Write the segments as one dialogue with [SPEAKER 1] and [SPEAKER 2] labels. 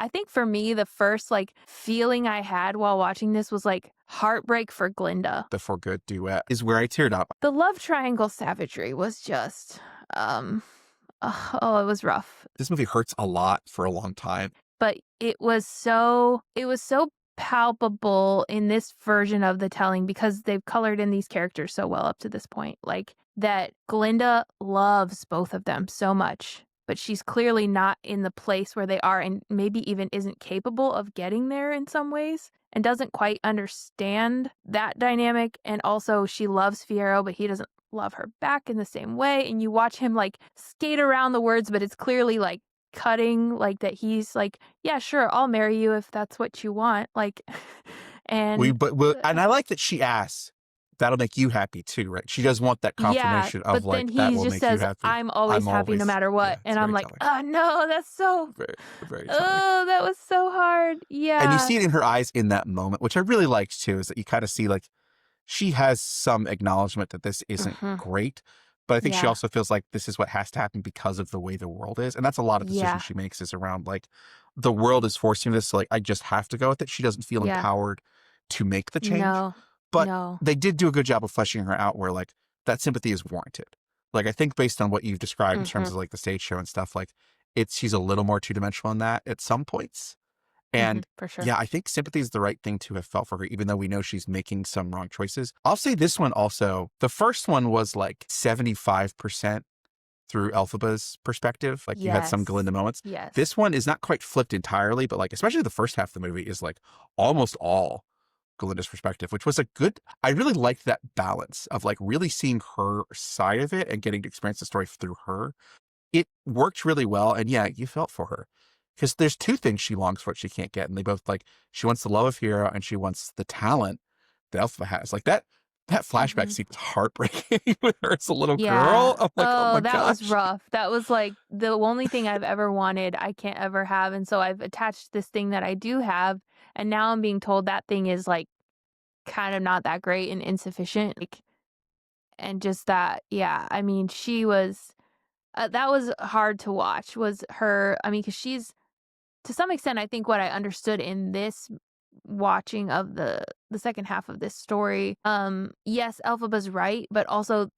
[SPEAKER 1] I think for me, the first like feeling I had while watching this was like heartbreak for Glinda.
[SPEAKER 2] The For Good duet is where I teared up.
[SPEAKER 1] The love triangle savagery was just, oh, it was rough.
[SPEAKER 2] This movie hurts a lot for a long time.
[SPEAKER 1] But it was so palpable in this version of the telling because they've colored in these characters so well up to this point. Like that Glinda loves both of them so much, but she's clearly not in the place where they are and maybe even isn't capable of getting there in some ways and doesn't quite understand that dynamic. And also she loves Fiyero, but he doesn't love her back in the same way. And you watch him like skate around the words, but it's clearly like cutting, like that he's like, yeah, sure, I'll marry you if that's what you want. Like, and
[SPEAKER 2] and I like that she asks, that'll make you happy too, right? She does want that confirmation of like, that will make you happy.
[SPEAKER 1] I'm always happy no matter what.
[SPEAKER 2] Yeah,
[SPEAKER 1] and I'm like,
[SPEAKER 2] telling.
[SPEAKER 1] oh no, that's so,
[SPEAKER 2] very, very
[SPEAKER 1] oh, that was so hard. Yeah.
[SPEAKER 2] And you see it in her eyes in that moment, which I really liked too, is that you kind of see like, she has some acknowledgement that this isn't great. But I think she also feels like this is what has to happen because of the way the world is. And that's a lot of decisions she makes is around like the world is forcing this. So like, I just have to go with it. She doesn't feel empowered to make the change. But they did do a good job of fleshing her out where like that sympathy is warranted. Like, I think based on what you've described in terms of like the stage show and stuff, like she's a little more two-dimensional in that at some points. And
[SPEAKER 1] for sure.
[SPEAKER 2] Yeah, I think sympathy is the right thing to have felt for her, even though we know she's making some wrong choices. I'll say this one also, the first one was like 75% through Elphaba's perspective. Like you had some Glinda moments.
[SPEAKER 1] Yes.
[SPEAKER 2] This one is not quite flipped entirely, but like, especially the first half of the movie is like almost all Glinda's perspective, which was I really liked that balance of like really seeing her side of it and getting to experience the story through her. It worked really well. And yeah, you felt for her. Because there's two things she longs for she can't get. And they both like, she wants the love of Fiyero and she wants the talent that Elphaba has. Like that flashback scene was heartbreaking with her as a little girl. I'm like, oh my gosh.
[SPEAKER 1] That was rough. That was like the only thing I've ever wanted, I can't ever have. And so I've attached this thing that I do have. And now I'm being told that thing is like kind of not that great and insufficient. Like, and just that, I mean, she was, that was hard to watch was her. I mean, because she's, to some extent, I think what I understood in this watching of the second half of this story, yes, Elphaba's right, but also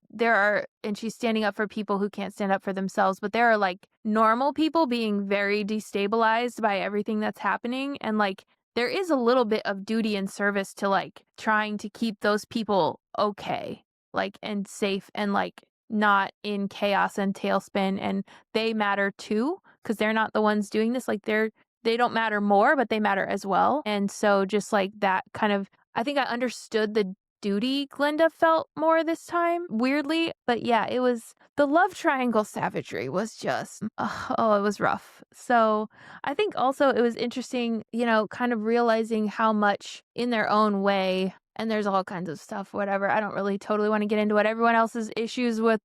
[SPEAKER 1] and she's standing up for people who can't stand up for themselves, but there are like normal people being very destabilized by everything that's happening, and like there is a little bit of duty and service to like trying to keep those people okay, like, and safe and like not in chaos and tailspin, and they matter too because they're not the ones doing this. Like they don't matter more, but they matter as well. And so just like that kind of, I think I understood the duty Glinda felt more this time, weirdly. But yeah, it was, the love triangle savagery was just, it was rough. So I think also it was interesting, kind of realizing how much in their own way, and there's all kinds of stuff, whatever. I don't really totally want to get into what everyone else's issues with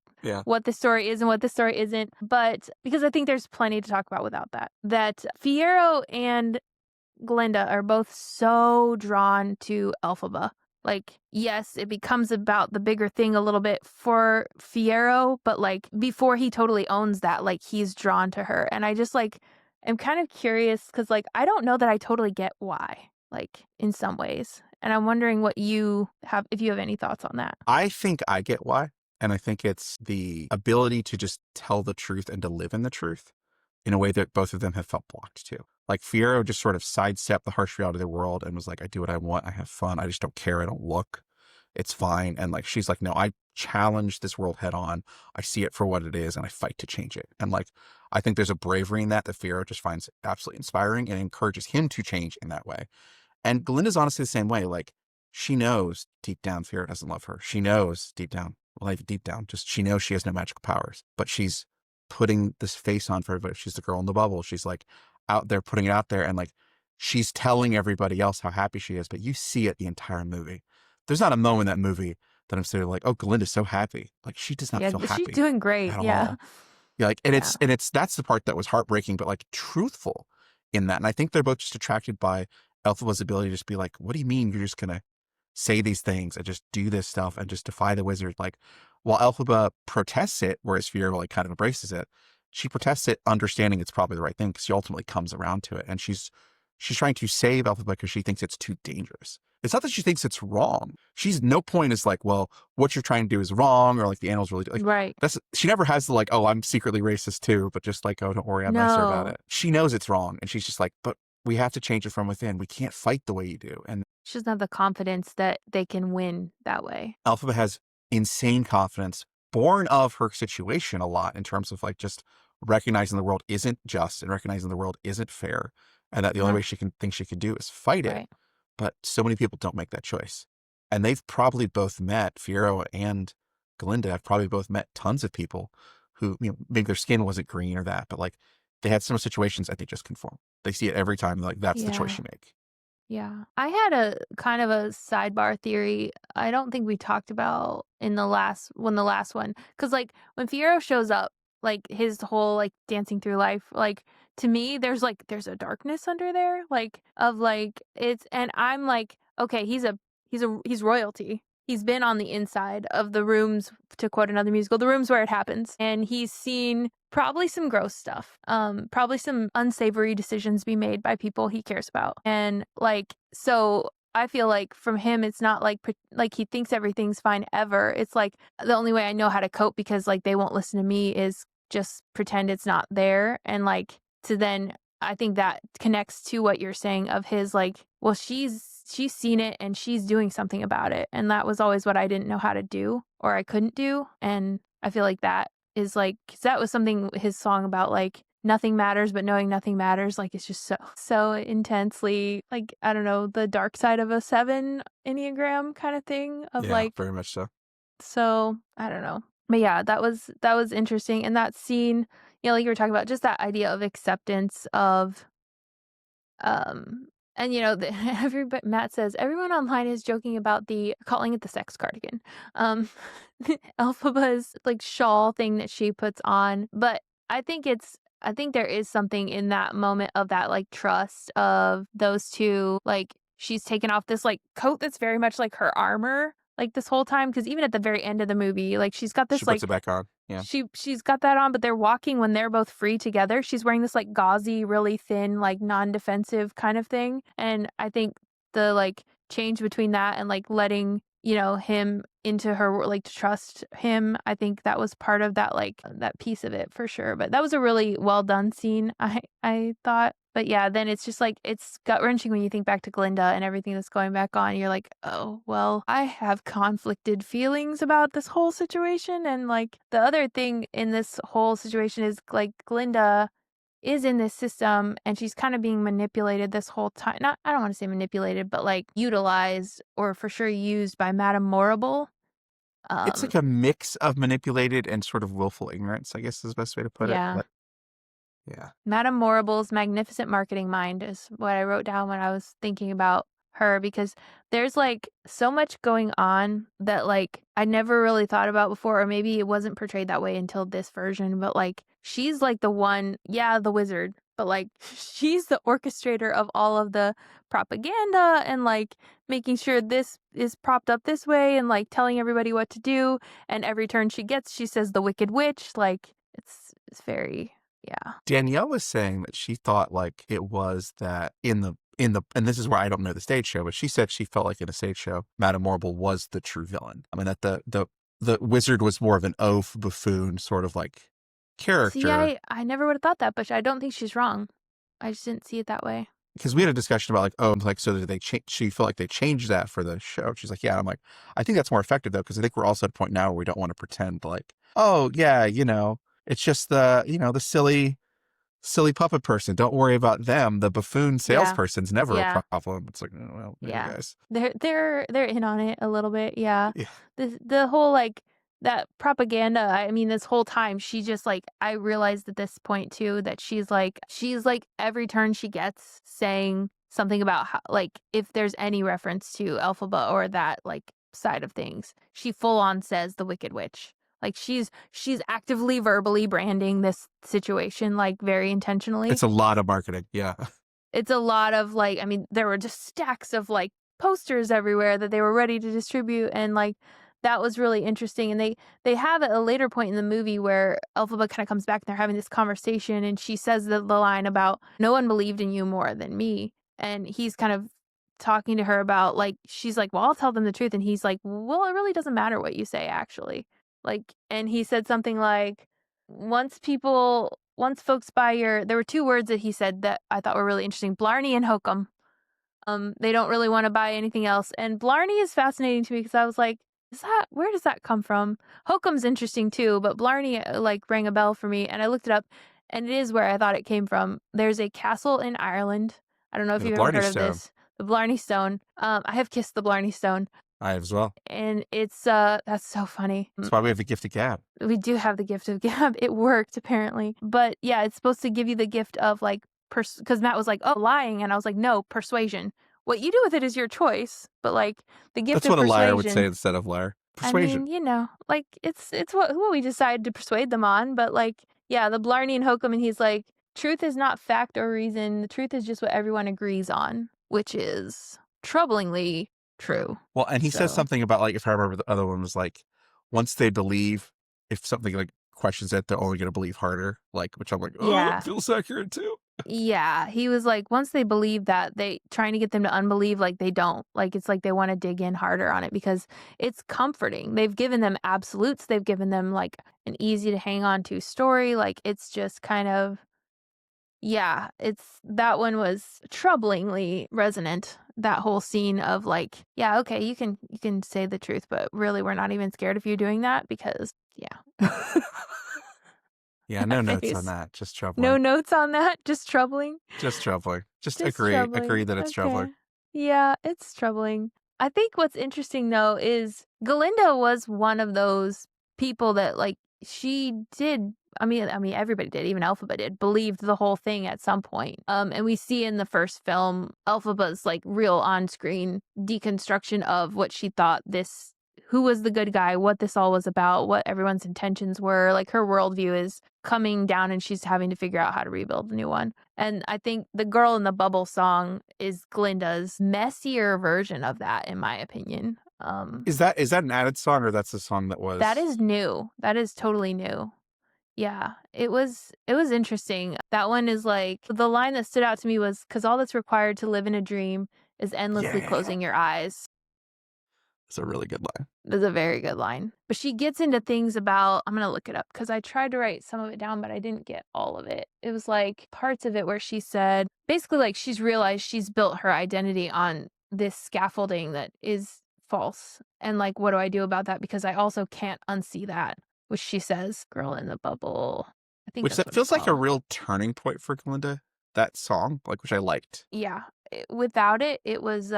[SPEAKER 1] what the story is and what the story isn't. But because I think there's plenty to talk about without that. That Fiyero and Glinda are both so drawn to Elphaba. Like, yes, it becomes about the bigger thing a little bit for Fiyero, but like before he totally owns that, like he's drawn to her. And I just like, am kind of curious because like, I don't know that I totally get why, like in some ways. And I'm wondering what you have, if you have any thoughts on that.
[SPEAKER 2] I think I get why. And I think it's the ability to just tell the truth and to live in the truth in a way that both of them have felt blocked to. Like Fiyero just sort of sidestepped the harsh reality of the world and was like, I do what I want. I have fun. I just don't care. I don't look. It's fine. And like, she's like, no, I challenge this world head on. I see it for what it is and I fight to change it. And like, I think there's a bravery in that Fiyero just finds absolutely inspiring and encourages him to change in that way. And Glinda's honestly the same way. Like, she knows deep down Fiyero doesn't love her. She knows deep down, well, even deep down, just she knows she has no magical powers, but she's putting this face on for everybody. She's the girl in the bubble. She's like out there putting it out there, and like she's telling everybody else how happy she is, but you see it the entire movie. There's not a moment in that movie that I'm sort of like, oh, Glinda's so happy. Like, she does not feel happy.
[SPEAKER 1] She's doing great. Yeah.
[SPEAKER 2] Like, and it's that's the part that was heartbreaking, but like truthful in that. And I think they're both just attracted by Elphaba's ability to just be like, what do you mean you're just going to say these things and just do this stuff and just defy the wizard? Like, while Elphaba protests it, whereas Fiyero like kind of embraces it, she protests it, understanding it's probably the right thing, because she ultimately comes around to it. And she's trying to save Elphaba because she thinks it's too dangerous. It's not that she thinks it's wrong. She's no point is like, well, what you're trying to do is wrong, or like the animals really like
[SPEAKER 1] Right.
[SPEAKER 2] she never has the like, oh, I'm secretly racist too, but just like, oh, don't worry, I'm nicer about
[SPEAKER 1] No.
[SPEAKER 2] it. She knows it's wrong, and she's just like, but we have to change it from within. We can't fight the way you do. And
[SPEAKER 1] She doesn't have the confidence that they can win that way.
[SPEAKER 2] Elphaba has insane confidence, born of her situation a lot, in terms of like just recognizing the world isn't just and recognizing the world isn't fair, and that the only
[SPEAKER 1] Yeah.
[SPEAKER 2] way she can do is fight it.
[SPEAKER 1] Right.
[SPEAKER 2] But so many people don't make that choice. And they've probably both met, Fiyero and Glinda have probably both met tons of people who, maybe their skin wasn't green or that, but like they had similar situations and they just conform. They see it every time. Like, that's the choice
[SPEAKER 1] Yeah.
[SPEAKER 2] you make.
[SPEAKER 1] Yeah. I had a kind of a sidebar theory. I don't think we talked about in the last one. Cause like when Fiyero shows up, like his whole like dancing through life, like to me, there's a darkness under there, like of like it's and I'm like, okay, he's royalty. He's been on the inside of the rooms, to quote another musical, the rooms where it happens. And he's seen probably some gross stuff, probably some unsavory decisions be made by people he cares about. And like, so I feel like from him, it's not like he thinks everything's fine ever. It's like the only way I know how to cope because like they won't listen to me is just pretend it's not there. And like to then I think that connects to what you're saying of his like, well, she's seen it and she's doing something about it. And that was always what I didn't know how to do or I couldn't do. And I feel like that is like, 'cause that was something his song about like nothing matters, but knowing nothing matters. Like it's just so intensely like, I don't know, the dark side of a 7 Enneagram kind of thing of
[SPEAKER 2] Yeah,
[SPEAKER 1] like,
[SPEAKER 2] very much so.
[SPEAKER 1] so I don't know. But yeah, that was interesting. And that scene, like you were talking about, just that idea of acceptance of and Matt says everyone online is joking about the calling it the sex cardigan. Elphaba's like shawl thing that she puts on, but I think there is something in that moment of that like trust of those two. Like she's taken off this like coat that's very much like her armor like this whole time, because even at the very end of the movie, like she's got
[SPEAKER 2] She
[SPEAKER 1] this
[SPEAKER 2] puts
[SPEAKER 1] like
[SPEAKER 2] it back on. Yeah.
[SPEAKER 1] she's got that on, but they're walking when they're both free together. She's wearing this like gauzy, really thin, like non-defensive kind of thing. And I think the like change between that and like letting, him into her, like to trust him, I think that was part of that, like that piece of it for sure. But that was a really well done scene, I thought. But yeah, then it's just like, it's gut wrenching when you think back to Glinda and everything that's going back on. You're like, oh, well, I have conflicted feelings about this whole situation. And like the other thing in this whole situation is like Glinda is in this system and she's kind of being manipulated this whole time. Not, I don't want to say manipulated, but like utilized or for sure used by Madame Morrible.
[SPEAKER 2] It's like a mix of manipulated and sort of willful ignorance, I guess is the best way to put it.
[SPEAKER 1] Yeah.
[SPEAKER 2] But yeah.
[SPEAKER 1] Madame Morrible's magnificent marketing mind is what I wrote down when I was thinking about her, because there's like so much going on that like I never really thought about before, or maybe it wasn't portrayed that way until this version, but like she's like the one, the wizard, but like she's the orchestrator of all of the propaganda and like making sure this is propped up this way and like telling everybody what to do, and every turn she gets she says the wicked witch. Like it's very, yeah.
[SPEAKER 2] Danielle was saying that she thought like it was that in the and this is where I don't know the stage show, but she said she felt like in a stage show, Madame Morrible was the true villain. I mean, that the wizard was more of an oaf buffoon sort of like character.
[SPEAKER 1] See, I never would have thought that, but I don't think she's wrong. I just didn't see it that way.
[SPEAKER 2] Because we had a discussion about like, oh, like, so did they change? She felt like they changed that for the show. She's like, yeah. I'm like, I think that's more effective though, because I think we're also at a point now where we don't want to pretend like, oh yeah, it's just the silly puppet person. Don't worry about them. The buffoon salesperson's never a problem. It's like, oh, well, maybe guys.
[SPEAKER 1] They're in on it a little bit. Yeah.
[SPEAKER 2] Yeah.
[SPEAKER 1] The whole like that propaganda. I mean, this whole time she just like, I realized at this point too that she's like every turn she gets saying something about how, like if there's any reference to Elphaba or that like side of things, she full on says the wicked witch. Like she's actively verbally branding this situation like very intentionally.
[SPEAKER 2] It's a lot of marketing. Yeah.
[SPEAKER 1] It's a lot of like, I mean, there were just stacks of like posters everywhere that they were ready to distribute, and like that was really interesting. And they have at a later point in the movie where Elphaba kind of comes back and they're having this conversation, and she says the line about no one believed in you more than me. And he's kind of talking to her about, like, she's like, well, I'll tell them the truth. And he's like, well, it really doesn't matter what you say, actually. Like, and he said something like, once folks buy there were two words that he said that I thought were really interesting: Blarney and hokum. They don't really want to buy anything else. And Blarney is fascinating to me because I was like, where does that come from? Hokum's interesting too, but Blarney like rang a bell for me, and I looked it up, and it is where I thought it came from. There's a castle in Ireland. I don't know if
[SPEAKER 2] Yeah, the
[SPEAKER 1] you've ever
[SPEAKER 2] Blarney
[SPEAKER 1] heard of
[SPEAKER 2] Stone.
[SPEAKER 1] this. The Blarney Stone. I have kissed the Blarney Stone,
[SPEAKER 2] I have as well.
[SPEAKER 1] and it's that's so funny.
[SPEAKER 2] That's why we have the gift of gab.
[SPEAKER 1] We do have the gift of gab. It worked, apparently. But yeah, it's supposed to give you the gift of, like, because Matt was like, oh, lying. And I was like, no, persuasion. What you do with it is your choice. But, like, the gift
[SPEAKER 2] That's
[SPEAKER 1] of
[SPEAKER 2] what a
[SPEAKER 1] persuasion.
[SPEAKER 2] liar would say instead of liar. Persuasion.
[SPEAKER 1] I mean, like, it's what we decide to persuade them on. But, like, yeah, the Blarney and Hokum, and he's like, truth is not fact or reason. The truth is just what everyone agrees on, which is troublingly true.
[SPEAKER 2] Well, and he says something about, like, if I remember, the other one was like, once they believe, if something like questions it, they're only going to believe harder. Like, which I'm like, oh,
[SPEAKER 1] Yeah.
[SPEAKER 2] it feels accurate too.
[SPEAKER 1] Yeah, he was like, once they believe that, they trying to get them to unbelieve, like, they don't. Like, it's like they want to dig in harder on it because it's comforting. They've given them absolutes. They've given them, like, an easy to hang on to story. Like, it's just kind of, yeah, that one was troublingly resonant. That whole scene of, like, yeah, okay, you can say the truth, but really we're not even scared of you doing that because, yeah.
[SPEAKER 2] Yeah, no notes
[SPEAKER 1] Face.
[SPEAKER 2] on that. Just troubling.
[SPEAKER 1] No notes on that? Just troubling?
[SPEAKER 2] Just troubling. Just
[SPEAKER 1] troubling.
[SPEAKER 2] agree that it's troubling.
[SPEAKER 1] Yeah, it's troubling. I think what's interesting, though, is Glinda was one of those people that, like, she did. I mean, everybody did, even Elphaba did, believed the whole thing at some point. And we see in the first film, Elphaba's, like, real on-screen deconstruction of what she thought who was the good guy, what this all was about, what everyone's intentions were. Like, her worldview is coming down and she's having to figure out how to rebuild a new one. And I think the Girl in the Bubble song is Glinda's messier version of that, in my opinion.
[SPEAKER 2] Is that an added song, or that's the song that was?
[SPEAKER 1] That is new. That is totally new. Yeah, it was interesting. That one is like, the line that stood out to me was, because all that's required to live in a dream is endlessly closing your eyes.
[SPEAKER 2] It's a really good line.
[SPEAKER 1] It's a very good line. But she gets into things about, I'm going to look it up because I tried to write some of it down, but I didn't get all of it. It was like parts of it where she said, basically, like, she's realized she's built her identity on this scaffolding that is false. And, like, what do I do about that? Because I also can't unsee that, which she says, Girl in the Bubble. I think
[SPEAKER 2] Which that feels like a real turning point for Glinda, that song, like, which I liked.
[SPEAKER 1] Yeah. Without it, it was,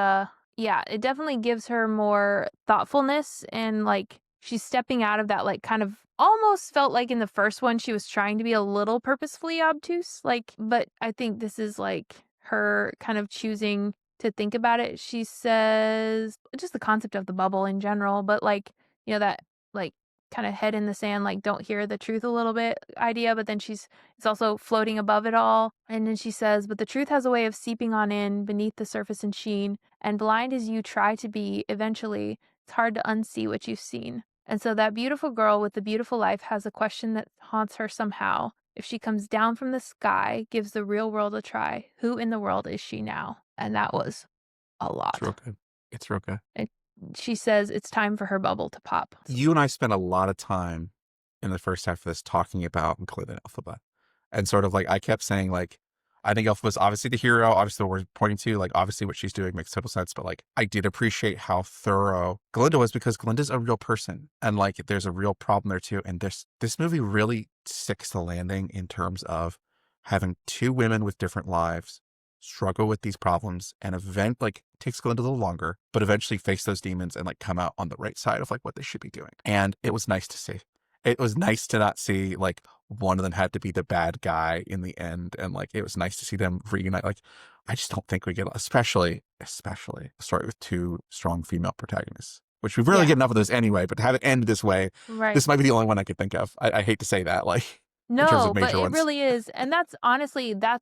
[SPEAKER 1] yeah, it definitely gives her more thoughtfulness, and, like, she's stepping out of that, like, kind of almost felt like in the first one she was trying to be a little purposefully obtuse, like, but I think this is, like, her kind of choosing to think about it. She says just the concept of the bubble in general, but, like, you know, that, like, kind of head in the sand, like, don't hear the truth a little bit idea, but then it's also floating above it all. And then she says, but the truth has a way of seeping on in beneath the surface and sheen, and blind as you try to be, eventually it's hard to unsee what you've seen. And so that beautiful girl with the beautiful life has a question that haunts her somehow. If she comes down from the sky, gives the real world a try, who in the world is she now? And that was a lot.
[SPEAKER 2] It's real good.
[SPEAKER 1] She says it's time for her bubble to pop.
[SPEAKER 2] You and I spent a lot of time in the first half of this talking about Glinda and Elphaba. And sort of, like, I kept saying, like, I think Elphaba's obviously the hero, obviously what we're pointing to, like, obviously what she's doing makes total sense, but, like, I did appreciate how thorough Glinda was, because Glinda's a real person, and, like, there's a real problem there too. And this movie really sticks the landing in terms of having two women with different lives struggle with these problems, and takes Glinda a little longer, but eventually face those demons and, like, come out on the right side of, like, what they should be doing. And it was nice to see. It was nice to not see, like, one of them had to be the bad guy in the end. And, like, it was nice to see them reunite. Like, I just don't think we get, especially a story with two strong female protagonists, which we really get enough of those anyway, but to have it end this way, right. This might be the only one I could think of. I hate to say that, like,
[SPEAKER 1] no,
[SPEAKER 2] in terms of major
[SPEAKER 1] but it
[SPEAKER 2] ones.
[SPEAKER 1] really is. And that's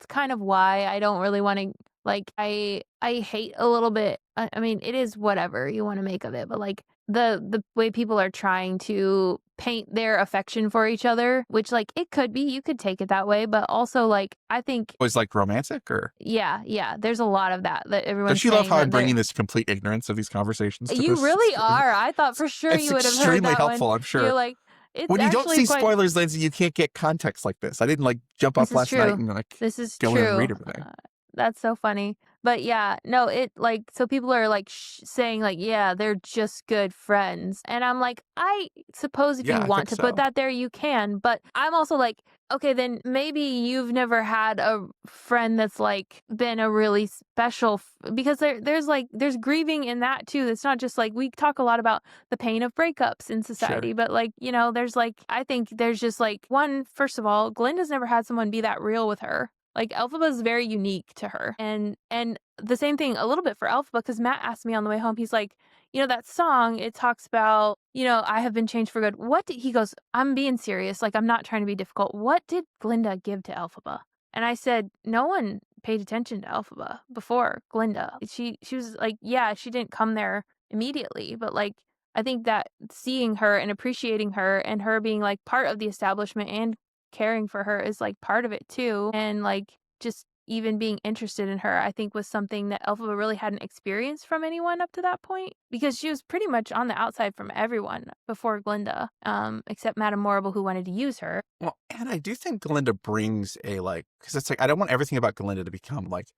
[SPEAKER 1] kind of why I don't really want to, like, I hate a little bit. I mean, it is whatever you want to make of it, but, like, the way people are trying to paint their affection for each other, which, like, it could be, you could take it that way, but also, like, I think
[SPEAKER 2] Was like romantic, or
[SPEAKER 1] yeah, there's a lot of that
[SPEAKER 2] does
[SPEAKER 1] everyone's
[SPEAKER 2] she love
[SPEAKER 1] saying
[SPEAKER 2] how I'm
[SPEAKER 1] that they're
[SPEAKER 2] bringing this complete ignorance of these conversations to
[SPEAKER 1] You
[SPEAKER 2] this?
[SPEAKER 1] really are. I thought for sure
[SPEAKER 2] It's
[SPEAKER 1] you would have heard
[SPEAKER 2] extremely
[SPEAKER 1] that one.
[SPEAKER 2] helpful, I'm sure.
[SPEAKER 1] You're like, it's
[SPEAKER 2] When you don't
[SPEAKER 1] actually
[SPEAKER 2] see
[SPEAKER 1] quite
[SPEAKER 2] spoilers, Lyndsey, you can't get context like this. I didn't like jump
[SPEAKER 1] This
[SPEAKER 2] up
[SPEAKER 1] is
[SPEAKER 2] last night
[SPEAKER 1] true.
[SPEAKER 2] and like
[SPEAKER 1] This is
[SPEAKER 2] go in and
[SPEAKER 1] true.
[SPEAKER 2] read everything.
[SPEAKER 1] That's so funny. But yeah, no, it like so people are like saying like, yeah, they're just good friends. And I'm like, I suppose if
[SPEAKER 2] Yeah,
[SPEAKER 1] you
[SPEAKER 2] I
[SPEAKER 1] want
[SPEAKER 2] think
[SPEAKER 1] to put
[SPEAKER 2] so.
[SPEAKER 1] that there, you can. But I'm also like, okay, then maybe you've never had a friend that's like been a really special because there's grieving in that too. It's not just like we talk a lot about the pain of breakups in
[SPEAKER 2] Sure.
[SPEAKER 1] society, but like, there's like I think there's just like one, first of all, Glinda's never had someone be that real with her. Like Elphaba is very unique to her. And the same thing a little bit for Elphaba because Matt asked me on the way home, he's like, that song, it talks about, I have been changed for good. He goes, I'm being serious. Like, I'm not trying to be difficult. What did Glinda give to Elphaba? And I said, no one paid attention to Elphaba before Glinda. She was like, yeah, she didn't come there immediately, but like, I think that seeing her and appreciating her and her being like part of the establishment and caring for her is like part of it too. And like just even being interested in her, I think was something that Elphaba really hadn't experienced from anyone up to that point because she was pretty much on the outside from everyone before Glinda, except Madame Morrible who wanted to use her.
[SPEAKER 2] Well, and I do think Glinda brings a like, because it's like I don't want everything about Glinda to become like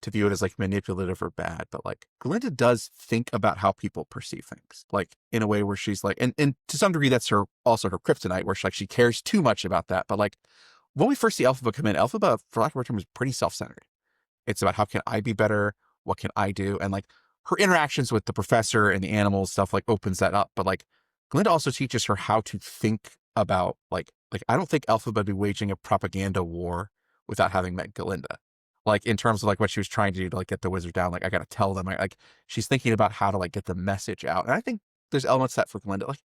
[SPEAKER 2] to view it as like manipulative or bad, but like Glinda does think about how people perceive things, like in a way where she's like, and to some degree that's also her kryptonite, where she cares too much about that. But like when we first see Elphaba come in, Elphaba, for lack of a better term, is pretty self-centered. It's about how can I be better, what can I do, and like her interactions with the professor and the animals stuff like opens that up. But like Glinda also teaches her how to think about like I don't think Elphaba would be waging a propaganda war without having met Glinda. Like in terms of like what she was trying to do to like get the wizard down, like I gotta tell them, like she's thinking about how to like get the message out. And I think there's elements of that for Glinda. Like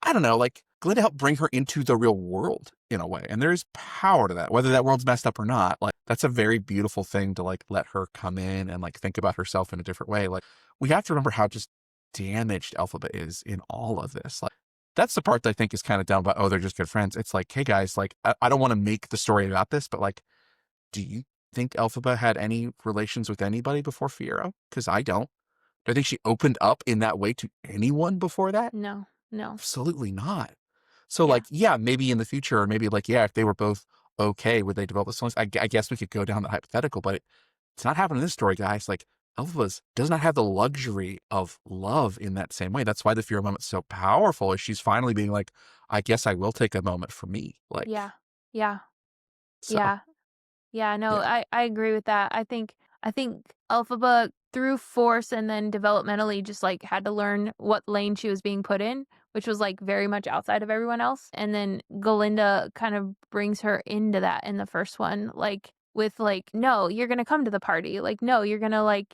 [SPEAKER 2] I don't know, like Glinda helped bring her into the real world in a way, and there is power to that, whether that world's messed up or not. Like that's a very beautiful thing to like let her come in and like think about herself in a different way. Like we have to remember how just damaged Elphaba is in all of this. Like that's the part that I think is kind of down about, oh, they're just good friends. It's like, hey guys, like I don't want to make the story about this, but like, do you think Elphaba had any relations with anybody before Fiero? Because I don't. Do I think she opened up in that way to anyone before that?
[SPEAKER 1] No, no.
[SPEAKER 2] Absolutely not. So
[SPEAKER 1] Yeah.
[SPEAKER 2] like, yeah, maybe in the future, or maybe like, yeah, if they were both okay, would they develop the songs? I guess we could go down the hypothetical, but it's not happening in this story, guys. Like Elphaba does not have the luxury of love in that same way. That's why the Fiero moment's so powerful, is she's finally being like, I guess I will take a moment for me. Like,
[SPEAKER 1] Yeah. Yeah.
[SPEAKER 2] so
[SPEAKER 1] Yeah. Yeah, no,
[SPEAKER 2] yeah.
[SPEAKER 1] I agree with that. I think Elphaba through force and then developmentally just like had to learn what lane she was being put in, which was like very much outside of everyone else. And then Galinda kind of brings her into that in the first one, like with like, no, you're gonna come to the party. Like, no, you're gonna like,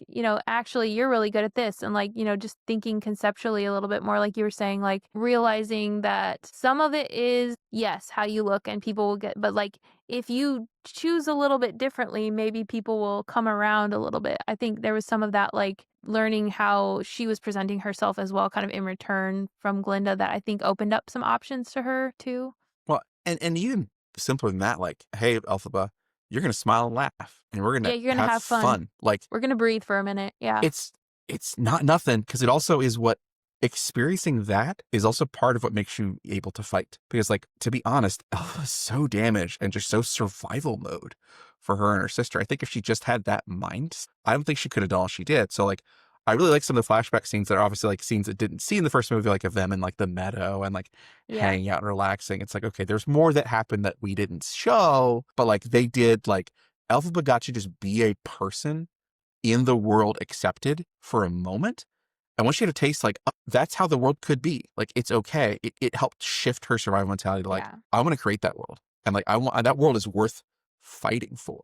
[SPEAKER 1] actually you're really good at this. And like, just thinking conceptually a little bit more, like you were saying, like realizing that some of it is, yes, how you look and people will get, but like if you choose a little bit differently, maybe people will come around a little bit. I think there was some of that, like learning how she was presenting herself as well, kind of in return from Glinda, that I think opened up some options to her too.
[SPEAKER 2] Well, and even simpler than that, like, hey, Elphaba, you're gonna smile and laugh, and we're
[SPEAKER 1] Yeah,
[SPEAKER 2] gonna
[SPEAKER 1] you're gonna
[SPEAKER 2] have
[SPEAKER 1] have fun.
[SPEAKER 2] fun. Like,
[SPEAKER 1] We're gonna breathe for a minute. Yeah.
[SPEAKER 2] it's it's not nothing, because it also is what experiencing that is also part of what makes you able to fight. Because, like, to be honest, Elphaba's so damaged and just so survival mode for her and her sister. I think if she just had that mind, I don't think she could have done all she did. So, like, I really like some of the flashback scenes that are obviously like scenes that didn't see in the first movie, like of them in like the meadow and like
[SPEAKER 1] Yeah.
[SPEAKER 2] hanging out and relaxing. It's like, okay, there's more that happened that we didn't show, but like they did, like Elphaba got to just be a person in the world accepted for a moment. And once she had a taste, like, that's how the world could be. Like, it's okay. It helped shift her survival mentality to like,
[SPEAKER 1] Yeah.
[SPEAKER 2] I want to create that world. And like, I want, that world is worth fighting for.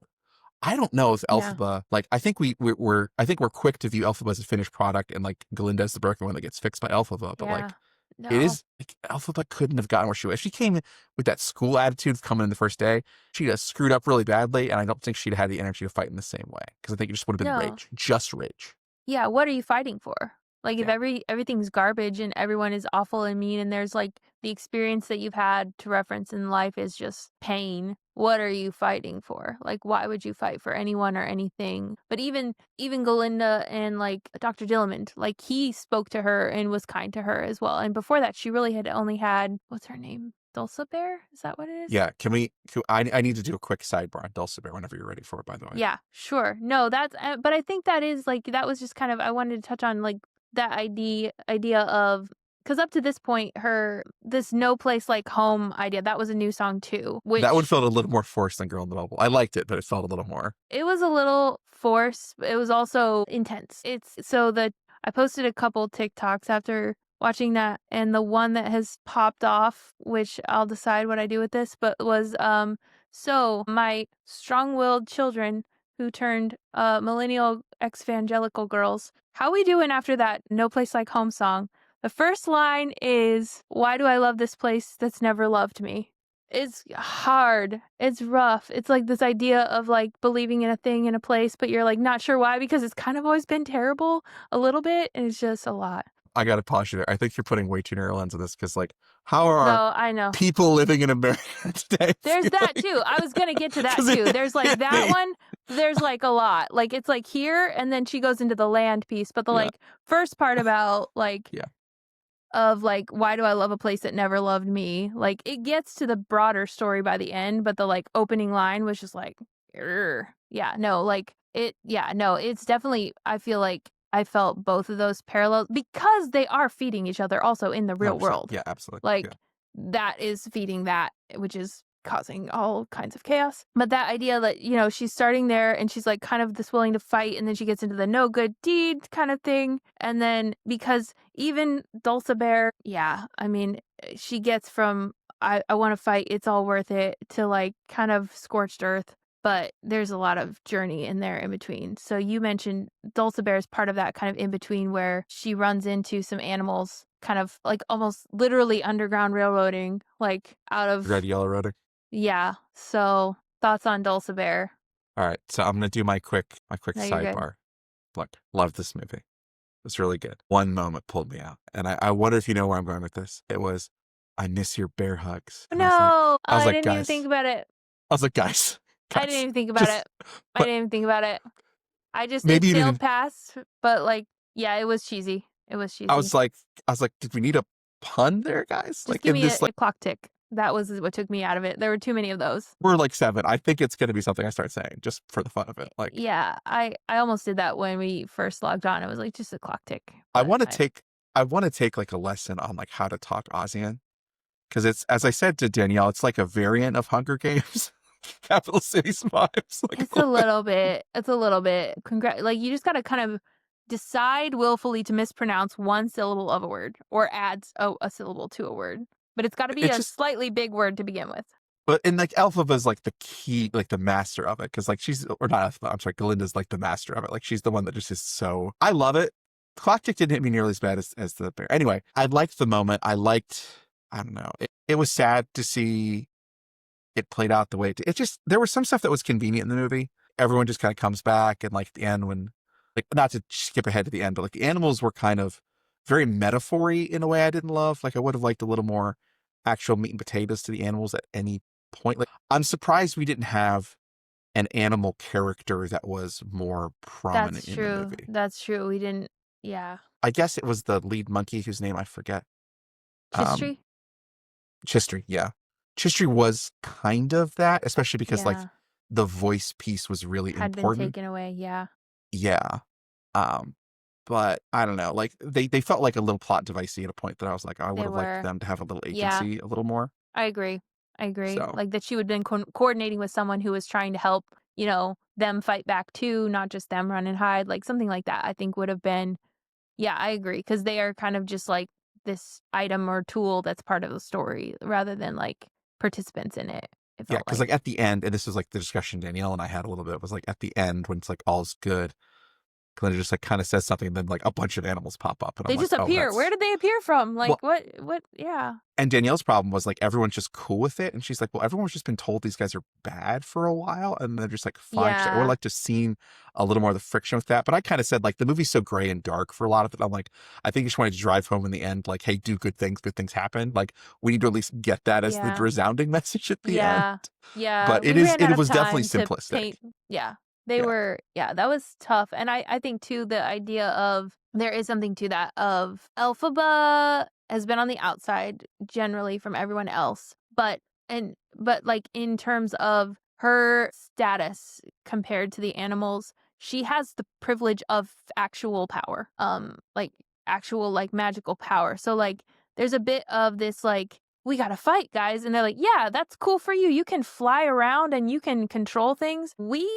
[SPEAKER 2] I don't know if
[SPEAKER 1] Yeah.
[SPEAKER 2] Elphaba, like, I think I think we're quick to view Elphaba as a finished product and like Glinda as the broken one that gets fixed by Elphaba. But
[SPEAKER 1] Yeah.
[SPEAKER 2] like, it
[SPEAKER 1] No.
[SPEAKER 2] is, like, Elphaba couldn't have gotten where she was. If she came with that school attitude of coming in the first day, she'd have screwed up really badly. And I don't think she'd had the energy to fight in the same way. Because I think it just would have been
[SPEAKER 1] No.
[SPEAKER 2] rage, just rage.
[SPEAKER 1] Yeah. What are you fighting for? Like, if
[SPEAKER 2] Yeah.
[SPEAKER 1] everything's garbage and everyone is awful and mean and there's, like, the experience that you've had to reference in life is just pain, what are you fighting for? Like, why would you fight for anyone or anything? But even Glinda and, like, Dr. Dillamond, like, he spoke to her and was kind to her as well, and before that, she really had only had what's her name? Dulcibert? Is that what it is?
[SPEAKER 2] Yeah. I need to do a quick sidebar on Dulcibert whenever you're ready for it, by the way.
[SPEAKER 1] Yeah, sure. No, that's but I think that is, like, that was just kind of I wanted to touch on, like, that idea of because up to this point, this "No Place Like Home" idea, that was a new song too,
[SPEAKER 2] That one
[SPEAKER 1] which
[SPEAKER 2] felt a little more forced than Girl in the Bubble. I liked it, but it felt a little more.
[SPEAKER 1] it was a little forced, but it was also intense. It's so the I posted a couple TikToks after watching that, and the one that has popped off, which I'll decide what I do with this, but was so my strong-willed children who turned millennial evangelical girls, how we doing after that No Place Like Home song? The first line is, "Why do I love this place that's never loved me?" It's hard. It's rough. It's like this idea of like believing in a thing in a place, but you're like not sure why because it's kind of always been terrible a little bit. And it's just a lot.
[SPEAKER 2] I got to pause you there. I think you're putting way too narrow lens on this because, like, how are
[SPEAKER 1] No, I know.
[SPEAKER 2] people living in America today?
[SPEAKER 1] There's that too. I was going to get to that too. There's like that one. There's like a lot. Like it's like here, and then she goes into the land piece. But the
[SPEAKER 2] Yeah.
[SPEAKER 1] like first part about like
[SPEAKER 2] Yeah.
[SPEAKER 1] of like why do I love a place that never loved me? Like it gets to the broader story by the end, but the like opening line was just like, "Urgh." Yeah, no, like it. Yeah, no, it's definitely. I feel like I felt both of those parallels because they are feeding each other also in the real
[SPEAKER 2] 100%.
[SPEAKER 1] world.
[SPEAKER 2] Yeah, absolutely.
[SPEAKER 1] Like
[SPEAKER 2] Yeah.
[SPEAKER 1] that is feeding that, which is causing all kinds of chaos. But that idea that, she's starting there and she's like kind of this willing to fight, and then she gets into the no good deed kind of thing. And then because even Dulcibert, yeah, I mean, she gets from I want to fight, it's all worth it, to like kind of scorched earth. But there's a lot of journey in there in between. So you mentioned Dulcibert is part of that kind of in between where she runs into some animals kind of like almost literally underground railroading, like out of
[SPEAKER 2] Red Yellow Roading.
[SPEAKER 1] yeah. So thoughts on Dulcibert?
[SPEAKER 2] All right. So I'm going to do my quick
[SPEAKER 1] No, you're good.
[SPEAKER 2] sidebar. Look, love this movie. It's really good. One moment pulled me out. And I wonder if you know where I'm going with this. It was, I miss your bear hugs. And
[SPEAKER 1] No,
[SPEAKER 2] I was like,
[SPEAKER 1] didn't even
[SPEAKER 2] guys.
[SPEAKER 1] think about it.
[SPEAKER 2] I was like, guys.
[SPEAKER 1] I didn't even think about it. I
[SPEAKER 2] but
[SPEAKER 1] didn't even think about it. It
[SPEAKER 2] maybe you
[SPEAKER 1] sailed
[SPEAKER 2] didn't.
[SPEAKER 1] past, but like, yeah, it was cheesy. It was cheesy.
[SPEAKER 2] I was like, did we need a pun there, guys?
[SPEAKER 1] Just
[SPEAKER 2] Like
[SPEAKER 1] give
[SPEAKER 2] in
[SPEAKER 1] me
[SPEAKER 2] this,
[SPEAKER 1] a clock tick. That was what took me out of it. There were too many of those.
[SPEAKER 2] we're like 7. I think it's going to be something I start saying just for the fun of it. Like,
[SPEAKER 1] yeah, I almost did that when we first logged on. It was like just a clock tick.
[SPEAKER 2] I want to take like a lesson on like how to talk Ozian. Because it's, as I said to Danielle, it's like a variant of Hunger Games, Capital Cities vibes. Like,
[SPEAKER 1] It's a little bit. It's a little bit. Like you just gotta kind of decide willfully to mispronounce one syllable of a word or add a syllable to a word, but it's got to be
[SPEAKER 2] it's
[SPEAKER 1] a
[SPEAKER 2] just,
[SPEAKER 1] slightly big word to begin with.
[SPEAKER 2] but in like Elphaba's like the key, like the master of it. Because like she's, or not Elphaba, I'm sorry, Galinda's like the master of it. Like she's the one that just is so, I love it. Clock tick didn't hit me nearly as bad as the bear. Anyway, I liked the moment. I don't know. It was sad to see it played out the way it just, there was some stuff that was convenient in the movie. Everyone just kind of comes back, and like at the end when, like, not to skip ahead to the end, but like the animals were kind of very metaphor-y in a way I didn't love. Like I would have liked a little more actual meat and potatoes to the animals at any point. Like I'm surprised we didn't have an animal character that was more prominent in the movie.
[SPEAKER 1] That's true. We didn't. Yeah.
[SPEAKER 2] I guess it was the lead monkey whose name I forget.
[SPEAKER 1] History.
[SPEAKER 2] Chistry, yeah. Chistry was kind of that, especially because like
[SPEAKER 1] Yeah.
[SPEAKER 2] the voice piece was really
[SPEAKER 1] Had been
[SPEAKER 2] important.
[SPEAKER 1] taken away. Yeah.
[SPEAKER 2] Yeah. But I don't know. Like they felt like a little plot devicey at a point that I was like, I would have liked them to have a little
[SPEAKER 1] Yeah.
[SPEAKER 2] agency a little more.
[SPEAKER 1] I agree.
[SPEAKER 2] So,
[SPEAKER 1] Like that she would have been coordinating with someone who was trying to help, them fight back too, not just them run and hide. Like something like that, I think would have been. Yeah, I agree. Because they are kind of just like this item or tool that's part of the story rather than like participants in it.
[SPEAKER 2] yeah, because like at the end, and this was like the discussion Danielle and I had a little bit, was like at the end when it's like all's good, Glinda just like kind of says something, and then like a bunch of animals pop up, and
[SPEAKER 1] They
[SPEAKER 2] I'm like,
[SPEAKER 1] just
[SPEAKER 2] oh,
[SPEAKER 1] appear. Where did they appear from?
[SPEAKER 2] well.
[SPEAKER 1] Like, what? Yeah.
[SPEAKER 2] And Danielle's problem was like everyone's just cool with it, and she's like, well, everyone's just been told these guys are bad for a while, and they're just like fine. She's like, I would
[SPEAKER 1] Yeah.
[SPEAKER 2] like to see a little more of the friction with that. But I kind of said like the movie's so gray and dark for a lot of it. I'm like, I think you just wanted to drive home in the end, like, hey, do good things happen. Like we need to at least get that as the
[SPEAKER 1] Yeah.
[SPEAKER 2] resounding message at the end.
[SPEAKER 1] Yeah. Yeah.
[SPEAKER 2] But
[SPEAKER 1] We ran out
[SPEAKER 2] it
[SPEAKER 1] of
[SPEAKER 2] was definitely
[SPEAKER 1] time to
[SPEAKER 2] simplistic.
[SPEAKER 1] paint. Yeah. They
[SPEAKER 2] Yeah.
[SPEAKER 1] were, yeah, that was tough. And I think too, the idea of there is something to that of Elphaba has been on the outside generally from everyone else. But like in terms of her status compared to the animals, she has the privilege of actual power. Like actual like magical power. So like there's a bit of this like we gotta fight, guys. And they're like, yeah, that's cool for you. You can fly around and you can control things. We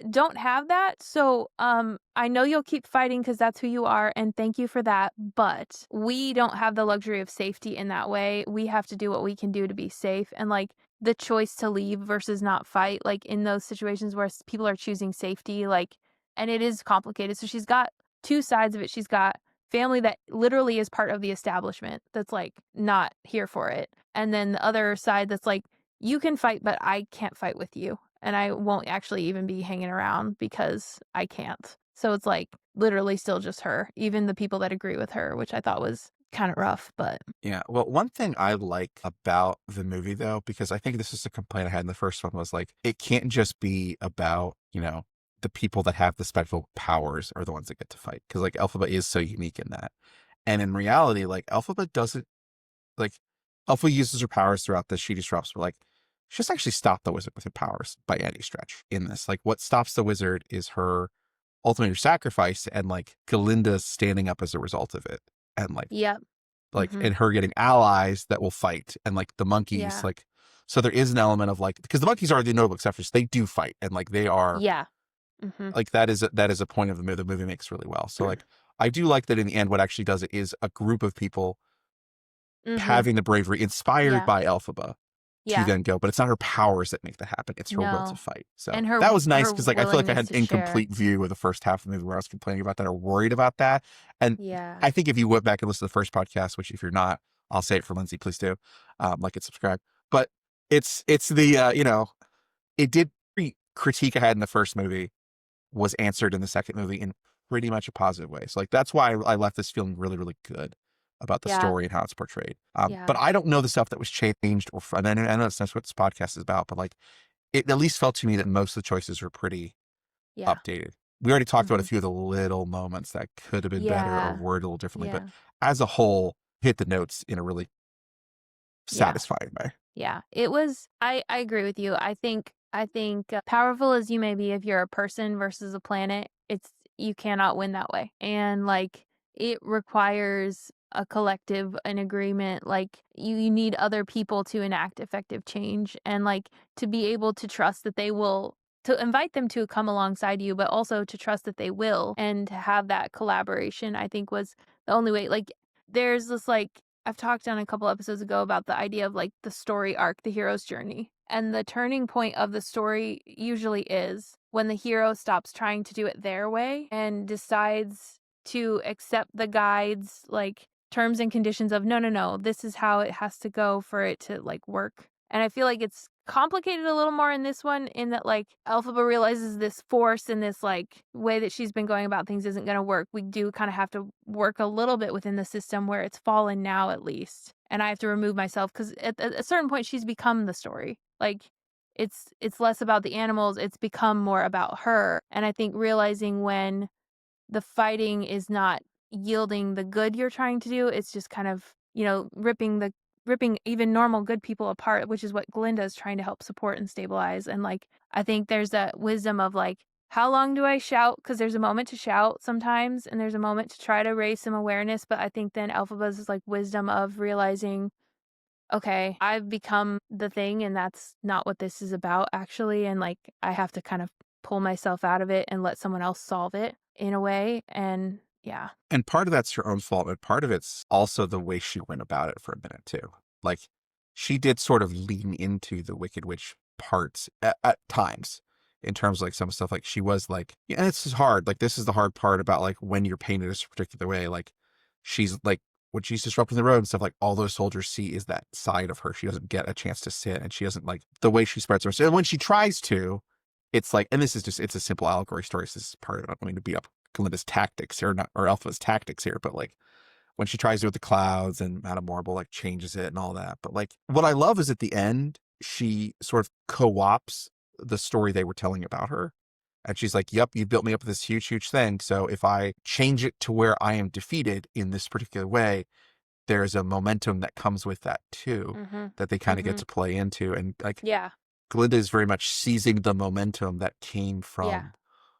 [SPEAKER 1] don't have that. So I know you'll keep fighting because that's who you are. And thank you for that. But we don't have the luxury of safety in that way. We have to do what we can do to be safe. And like the choice to leave versus not fight, like in those situations where people are choosing safety, like, and it is complicated. So she's got two sides of it. She's got family that literally is part of the establishment that's like not here for it. And then the other side that's like, you can fight, but I can't fight with you. And I won't actually even be hanging around because I can't. So it's like literally still just her, even the people that agree with her, which I thought was kind of rough, but
[SPEAKER 2] Yeah. Well, one thing I like about the movie, though, because I think this is a complaint I had in the first one, was like, it can't just be about, the people that have the special powers are the ones that get to fight. Because like Elphaba is so unique in that. And in reality, like Elphaba doesn't, like, Elphaba uses her powers throughout this. She disrupts, but like, she doesn't actually stop the wizard with her powers by any stretch in this. Like, what stops the wizard is her ultimate sacrifice and like Glinda standing up as a result of it. And
[SPEAKER 1] yep.
[SPEAKER 2] and her getting allies that will fight, and like the monkeys,
[SPEAKER 1] Yeah.
[SPEAKER 2] like, so there is an element of like, because the monkeys are the notable exceptions, they do fight, and like they are
[SPEAKER 1] Yeah.
[SPEAKER 2] like that is a point of the movie makes really well. So like I do like that in the end what actually does it is a group of people having the bravery inspired
[SPEAKER 1] Yeah.
[SPEAKER 2] by Elphaba to then go, but it's not her powers that make that happen, it's her will to
[SPEAKER 1] No.
[SPEAKER 2] fight. So
[SPEAKER 1] And her
[SPEAKER 2] that was nice
[SPEAKER 1] her
[SPEAKER 2] because like I feel like I
[SPEAKER 1] willingness
[SPEAKER 2] had
[SPEAKER 1] to
[SPEAKER 2] an
[SPEAKER 1] share.
[SPEAKER 2] incomplete view of the first half of the movie where I was complaining about that or worried about that. And
[SPEAKER 1] Yeah.
[SPEAKER 2] I think if you went back and listen to the first podcast, which if you're not, I'll say it for Lyndsey, please do, like and subscribe. But it's the it did critique I had in the first movie was answered in the second movie in pretty much a positive way. So like that's why I left this feeling really, really good about the
[SPEAKER 1] Yeah.
[SPEAKER 2] story and how it's portrayed.
[SPEAKER 1] Yeah.
[SPEAKER 2] But I don't know the stuff that was changed or and I know that's what this podcast is about, but like it at least felt to me that most of the choices were pretty
[SPEAKER 1] Yeah.
[SPEAKER 2] updated. We already talked about a few of the little moments that could have been better or
[SPEAKER 1] Yeah.
[SPEAKER 2] worded a little differently, but
[SPEAKER 1] Yeah.
[SPEAKER 2] as a whole, hit the notes in a really satisfying way.
[SPEAKER 1] Yeah. It was I agree with you. I think powerful as you may be, if you're a person versus a planet, you cannot win that way. And like it requires a collective, an agreement. Like you need other people to enact effective change and like to be able to trust that they will, to invite them to come alongside you, but also to trust that they will, and to have that collaboration, I think was the only way. Like there's this like I've talked on a couple episodes ago about the idea of like the story arc, the hero's journey. And the turning point of the story usually is when the hero stops trying to do it their way and decides to accept the guide's like terms and conditions of no, this is how it has to go for it to like work. And I feel like it's complicated a little more in this one, in that like Elphaba realizes this force and this like way that she's been going about things isn't going to work. We do kind of have to work a little bit within the system where it's fallen now, at least. And I have to remove myself because at a certain point she's become the story. Like it's less about the animals, it's become more about her. And I think realizing when the fighting is not yielding the good you're trying to do, it's just kind of, ripping even normal good people apart, which is what Glinda is trying to help support and stabilize. And like I think there's that wisdom of like, how long do I shout? Because there's a moment to shout sometimes, and there's a moment to try to raise some awareness. But I think then Elphaba's like wisdom of realizing, okay, I've become the thing, and that's not what this is about, actually. And like, I have to kind of pull myself out of it and let someone else solve it in a way. And yeah.
[SPEAKER 2] And part of that's her own fault, but part of it's also the way she went about it for a minute too. Like she did sort of lean into the Wicked Witch parts at times in terms of like some stuff. Like she was like, yeah, and it's just hard. Like this is the hard part about like when you're painted a particular way. Like she's like when she's disrupting the road and stuff, like all those soldiers see is that side of her. She doesn't get a chance to sit, and she doesn't like the way she spreads herself. And when she tries to, it's like, and this is just, it's a simple allegory story. So this is part of it. I'm going to beat up Glinda's tactics here, not, or Alpha's tactics here, but like when she tries to do it with the clouds and Madame Morrible like changes it and all that. But like what I love is at the end, she sort of co-ops the story they were telling about her. And she's like, yep, you built me up with this huge, huge thing. So if I change it to where I am defeated in this particular way, there's a momentum that comes with that too,
[SPEAKER 1] Mhm.
[SPEAKER 2] that they kind of get
[SPEAKER 1] Mhm.
[SPEAKER 2] to play into. And like
[SPEAKER 1] Yeah.
[SPEAKER 2] Glinda is very much seizing the momentum that came
[SPEAKER 1] Yeah.
[SPEAKER 2] from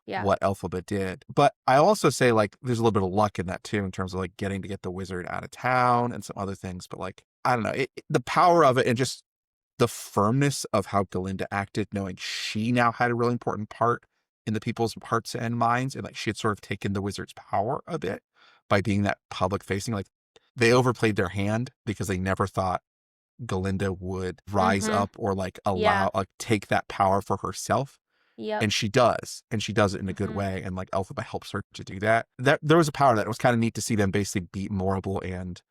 [SPEAKER 1] Yeah.
[SPEAKER 2] what Elphaba did. But I also say like there's a little bit of luck in that too, in terms of like getting to get the wizard out of town and some other things. But like, I don't know, the power of it and just the firmness of how Glinda acted, knowing she now had a really important part in the people's hearts and minds, and like she had sort of taken the wizard's power a bit by being that public facing. Like they overplayed their hand because they never thought Glinda would rise
[SPEAKER 1] Mhm.
[SPEAKER 2] up or like
[SPEAKER 1] Yeah.
[SPEAKER 2] allow, like take that power for herself.
[SPEAKER 1] Yep.
[SPEAKER 2] And she does, and she does it in a good
[SPEAKER 1] Mhm.
[SPEAKER 2] way. And like Elphaba helps her to do that. That there was a power that it was kind of neat to see them basically beat Morrible and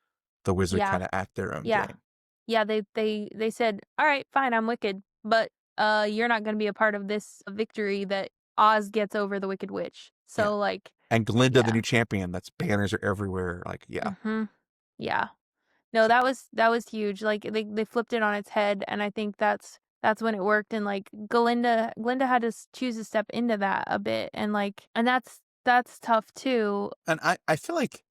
[SPEAKER 2] the wizard
[SPEAKER 1] Yeah.
[SPEAKER 2] kind of at their own
[SPEAKER 1] Yeah.
[SPEAKER 2] game.
[SPEAKER 1] Yeah, they said, "All right, fine, I'm wicked, but you're not going to be a part of this victory that Oz gets over the Wicked Witch."
[SPEAKER 2] Yeah.
[SPEAKER 1] So like,
[SPEAKER 2] And Glinda, the
[SPEAKER 1] yeah.
[SPEAKER 2] new champion, that's banners are everywhere. Like, yeah.
[SPEAKER 1] Mhm. Yeah. No,
[SPEAKER 2] So,
[SPEAKER 1] that was huge. Like they flipped it on its head, and I think that's when it worked. And like Glinda had to choose to step into that a bit, and like, and that's tough too.
[SPEAKER 2] and I feel like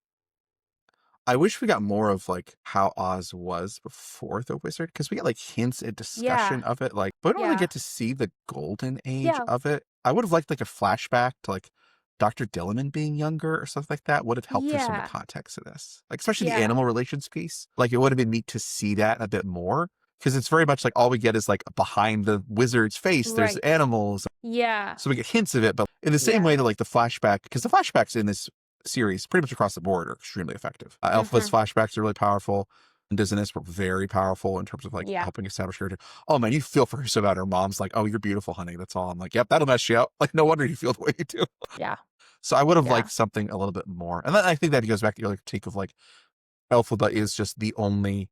[SPEAKER 2] I wish we got more of like how Oz was before the wizard, because we get like hints and
[SPEAKER 1] Yeah.
[SPEAKER 2] discussion of it, like, but we don't really
[SPEAKER 1] Yeah.
[SPEAKER 2] get to see the golden age
[SPEAKER 1] Yeah.
[SPEAKER 2] of it. I would have liked like a flashback to like Dr. Dilliman being younger or something like that would have helped through some of the
[SPEAKER 1] Yeah.
[SPEAKER 2] context of this. Like especially the
[SPEAKER 1] Yeah.
[SPEAKER 2] animal relations piece. Like it would have been neat to see that a bit more. Because it's very much like all we get is like behind the wizard's face, there's
[SPEAKER 1] Right.
[SPEAKER 2] animals.
[SPEAKER 1] Yeah.
[SPEAKER 2] So we get hints of it, but in the same
[SPEAKER 1] Yeah.
[SPEAKER 2] way that like the flashback, because the flashbacks in this series, pretty much across the board, are extremely effective. Alpha's
[SPEAKER 1] Mhm.
[SPEAKER 2] flashbacks are really powerful. And Dizziness were very powerful in terms of like
[SPEAKER 1] Yeah.
[SPEAKER 2] helping establish character. Oh man, you feel for her so bad. Her mom's like, "Oh, you're beautiful, honey." That's all. I'm like, "Yep, that'll mess you up." Like, no wonder you feel the way you do.
[SPEAKER 1] Yeah.
[SPEAKER 2] So I would have
[SPEAKER 1] Yeah.
[SPEAKER 2] liked something a little bit more. And then I think that goes back to your critique of like Elphaba is just the only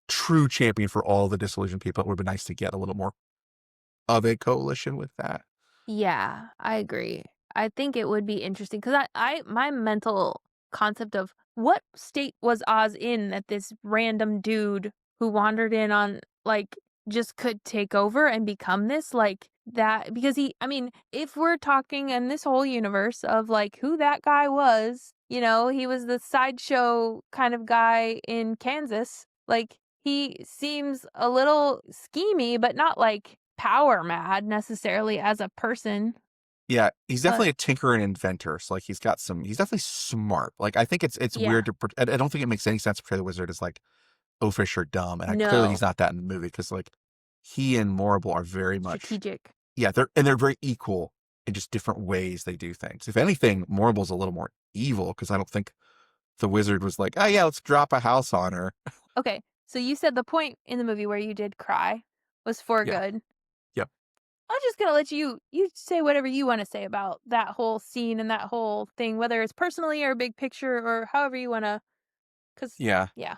[SPEAKER 2] true champion for all the disillusioned people. It would have been nice to get a little more of a coalition with that.
[SPEAKER 1] Yeah, I agree. I think it would be interesting because my mental concept of what state was Oz in that this random dude who wandered in on like just could take over and become this like that because I mean, if we're talking in this whole universe of like who that guy was, he was the sideshow kind of guy in Kansas. Like he seems a little schemy, but not like power mad necessarily as a person.
[SPEAKER 2] Yeah, he's
[SPEAKER 1] But
[SPEAKER 2] definitely a tinker and inventor. So like he's definitely smart. Like I think it's
[SPEAKER 1] yeah,
[SPEAKER 2] weird to I don't think it makes any sense to portray the wizard as like oafish or dumb. And clearly he's
[SPEAKER 1] no,
[SPEAKER 2] not that in the movie because like he and Morrible are very much,
[SPEAKER 1] strategic.
[SPEAKER 2] yeah, they're very equal in just different ways they do things. If anything, Morrible's a little more evil because I don't think the wizard was like, oh yeah, let's drop a house on her.
[SPEAKER 1] Okay, so you said the point in the movie where you did cry was for
[SPEAKER 2] Yeah.
[SPEAKER 1] good.
[SPEAKER 2] Yep.
[SPEAKER 1] I'm just gonna let you say whatever you want to say about that whole scene and that whole thing, whether it's personally or big picture or however you want to. Cause
[SPEAKER 2] Yeah.
[SPEAKER 1] yeah,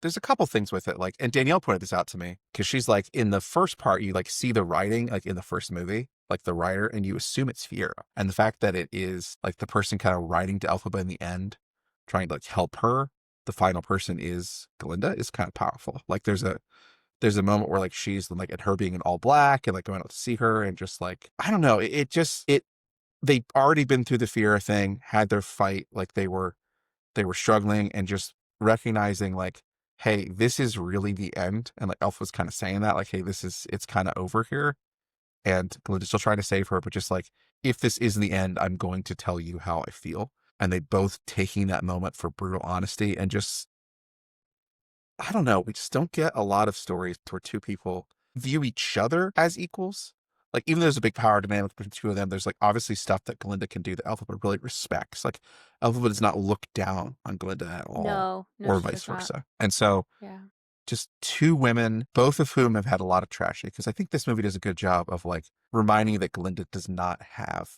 [SPEAKER 2] There's a couple things with it, like, and Danielle pointed this out to me because she's like, in the first part, you like see the writing, like in the first movie, like the writer, and you assume it's Fiero. And the fact that it is like the person kind of writing to Elphaba in the end, trying to like help her, the final person is Glinda, is kind of powerful. Like there's a moment where like she's like at her being in all black and like going out to see her and just like, I don't know, it just they'd already been through the Fiero thing, had their fight, like they were struggling and just recognizing like, hey, this is really the end. And like Elf was kind of saying that, like, hey, it's kind of over here. And Glinda's still trying to save her, but just like, if this isn't the end, I'm going to tell you how I feel. And they both taking that moment for brutal honesty and just, I don't know, we just don't get a lot of stories where two people view each other as equals. Like, even though there's a big power dynamic between the two of them, there's like obviously stuff that Glinda can do that Elphaba really respects. Like, Elphaba does not look down on Glinda at all,
[SPEAKER 1] no,
[SPEAKER 2] or
[SPEAKER 1] she
[SPEAKER 2] vice
[SPEAKER 1] does not.
[SPEAKER 2] versa. And so
[SPEAKER 1] Yeah,
[SPEAKER 2] just two women, both of whom have had a lot of tragedy. Because I think this movie does a good job of like reminding you that Glinda does not have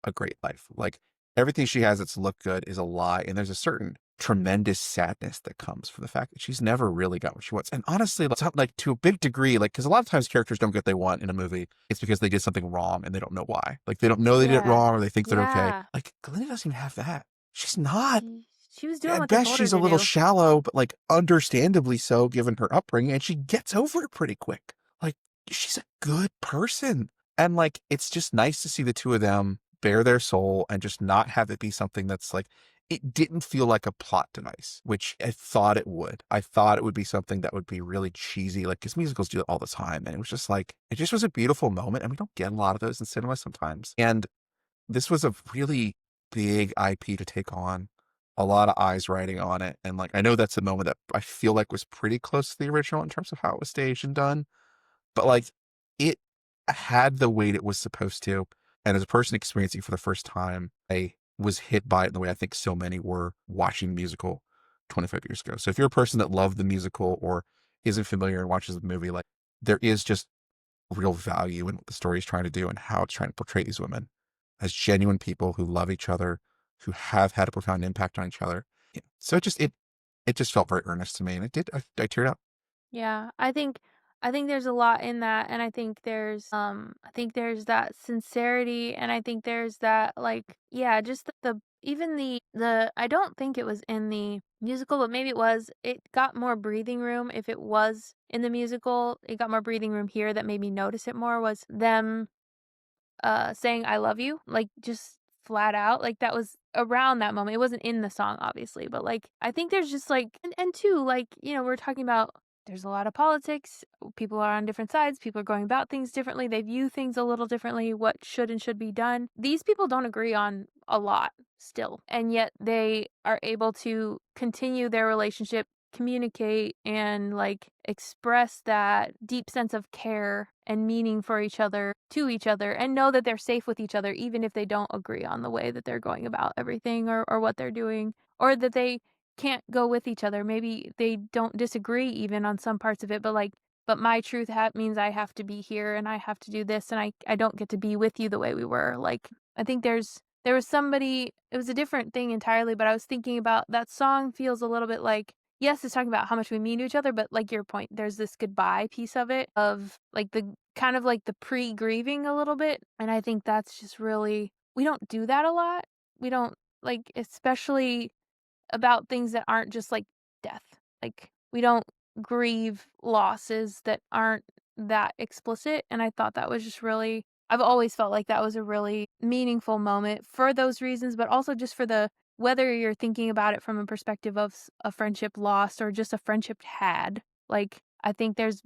[SPEAKER 2] a great life. Like everything she has that's look good is a lie. And there's a certain tremendous sadness that comes from the fact that she's never really got what she wants. And honestly, like to a big degree, like, because a lot of times characters don't get what they want in a movie. It's because they did something wrong and they don't know why. Like they don't know they did it
[SPEAKER 1] Yeah.
[SPEAKER 2] wrong or they think they're okay.
[SPEAKER 1] Yeah.
[SPEAKER 2] Like Glinda doesn't even have that. She's not.
[SPEAKER 1] She was doing
[SPEAKER 2] At
[SPEAKER 1] what they
[SPEAKER 2] best,
[SPEAKER 1] told her
[SPEAKER 2] she's a
[SPEAKER 1] to
[SPEAKER 2] little
[SPEAKER 1] do.
[SPEAKER 2] shallow, but like understandably so given her upbringing, and she gets over it pretty quick. Like she's a good person. And like it's just nice to see the two of them bare their soul and just not have it be something that's like it didn't feel like a plot device, which I thought it would. I thought it would be something that would be really cheesy, like because musicals do it all the time. And it was just like it just was a beautiful moment, and we don't get a lot of those in cinema sometimes. And this was a really big IP to take on, a lot of eyes riding on it. And like, I know that's a moment that I feel like was pretty close to the original in terms of how it was staged and done, but like it had the weight it was supposed to. And as a person experiencing it for the first time, I was hit by it in the way I think so many were watching the musical 25 years ago. So if you're a person that loved the musical or isn't familiar and watches the movie, like there is just real value in what the story is trying to do and how it's trying to portray these women as genuine people who love each other, who have had a profound impact on each other. Yeah. So it just felt very earnest to me, and it did. I teared up.
[SPEAKER 1] Yeah, I think there's a lot in that, and I think there's that sincerity, and I think there's that like yeah, just the even the I don't think it was in the musical, but maybe it was. It got more breathing room if it was in the musical. It got more breathing room here that made me notice it more was them saying I love you, like just flat out. Like that was around that moment. It wasn't in the song obviously, but like I think there's just like and two, like, you know, we're talking about there's a lot of politics. People are on different sides. People are going about things differently. They view things a little differently, what should and should be done. These people don't agree on a lot still. And yet they are able to continue their relationship, communicate, and like express that deep sense of care and meaning for each other to each other, and know that they're safe with each other even if they don't agree on the way that they're going about everything, or what they're doing, or that they can't go with each other. Maybe they don't disagree even on some parts of it, but like but my truth means I have to be here and I have to do this, and I don't get to be with you the way we were. Like I think there was somebody, it was a different thing entirely, but I was thinking about that song feels a little bit like yes, it's talking about how much we mean to each other, but like your point, there's this goodbye piece of it, of like the kind of like the pre-grieving a little bit. And I think that's just really, we don't do that a lot. We don't, like, especially about things that aren't just like death. Like we don't grieve losses that aren't that explicit. And I thought that was just really, I've always felt like that was a really meaningful moment for those reasons, but also just for the whether you're thinking about it from a perspective of a friendship lost or just a friendship had. Like I think there's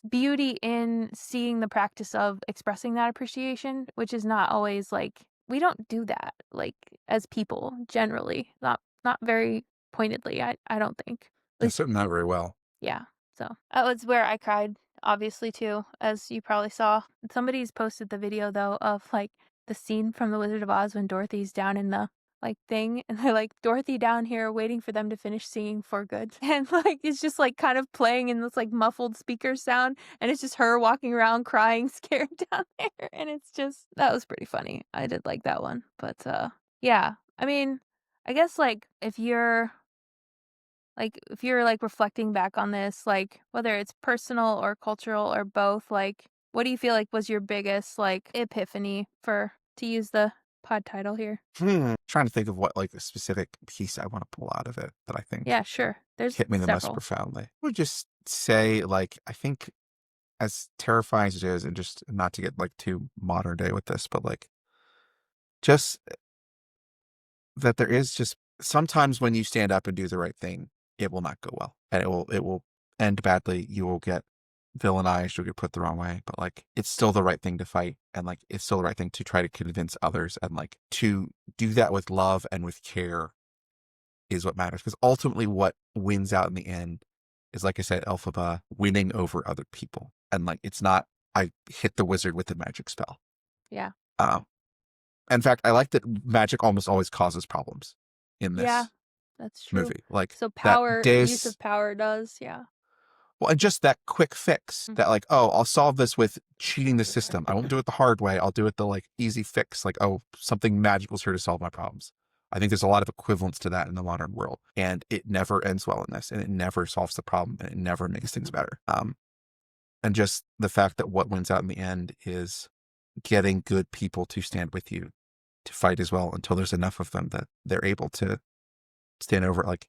[SPEAKER 1] beauty in seeing the practice of expressing that appreciation, which is not always like we don't do that like as people generally. Not very pointedly, I don't think. At
[SPEAKER 2] Yeah,
[SPEAKER 1] least
[SPEAKER 2] certainly not very well.
[SPEAKER 1] yeah. So that was where I cried, obviously too, as you probably saw. Somebody's posted the video though of like the scene from The Wizard of Oz when Dorothy's down in the like thing, and they're like Dorothy down here waiting for them to finish singing for good, and like it's just like kind of playing in this like muffled speaker sound, and it's just her walking around crying, scared down there, and it's just that was pretty funny. I did like that one, but yeah, I mean, I guess if you're like reflecting back on this, like whether it's personal or cultural or both, like what do you feel like was your biggest like epiphany, for to use the pod title here?
[SPEAKER 2] Trying to think of what like the specific piece I want to pull out of it that I think
[SPEAKER 1] Yeah, sure. There's
[SPEAKER 2] hit me the most
[SPEAKER 1] several.
[SPEAKER 2] profoundly. I would just say like I think as terrifying as it is, and just not to get like too modern day with this, but like just that there is just sometimes when you stand up and do the right thing, it will not go well, and it will end badly. You will get villainized, you'll get put the wrong way, but like it's still the right thing to fight, and like it's still the right thing to try to convince others, and like to do that with love and with care is what matters. Because ultimately, what wins out in the end is, like I said, Elphaba winning over other people, and like it's not I hit the wizard with the magic spell.
[SPEAKER 1] Yeah.
[SPEAKER 2] Um, in fact, I like that magic almost always causes problems in
[SPEAKER 1] Yeah,
[SPEAKER 2] this
[SPEAKER 1] that's true.
[SPEAKER 2] movie. Like
[SPEAKER 1] So
[SPEAKER 2] that
[SPEAKER 1] power, use
[SPEAKER 2] Deus,
[SPEAKER 1] of power does, yeah.
[SPEAKER 2] Well, and just that quick fix
[SPEAKER 1] Mhm.
[SPEAKER 2] that like, oh, I'll solve this with cheating the system. I won't do it the hard way. I'll do it the like easy fix. Like, oh, something magical is here to solve my problems. I think there's a lot of equivalence to that in the modern world, and it never ends well in this, and it never solves the problem, and it never makes things better. And just the fact that what wins out in the end is getting good people to stand with you to fight as well until there's enough of them that they're able to stand over, like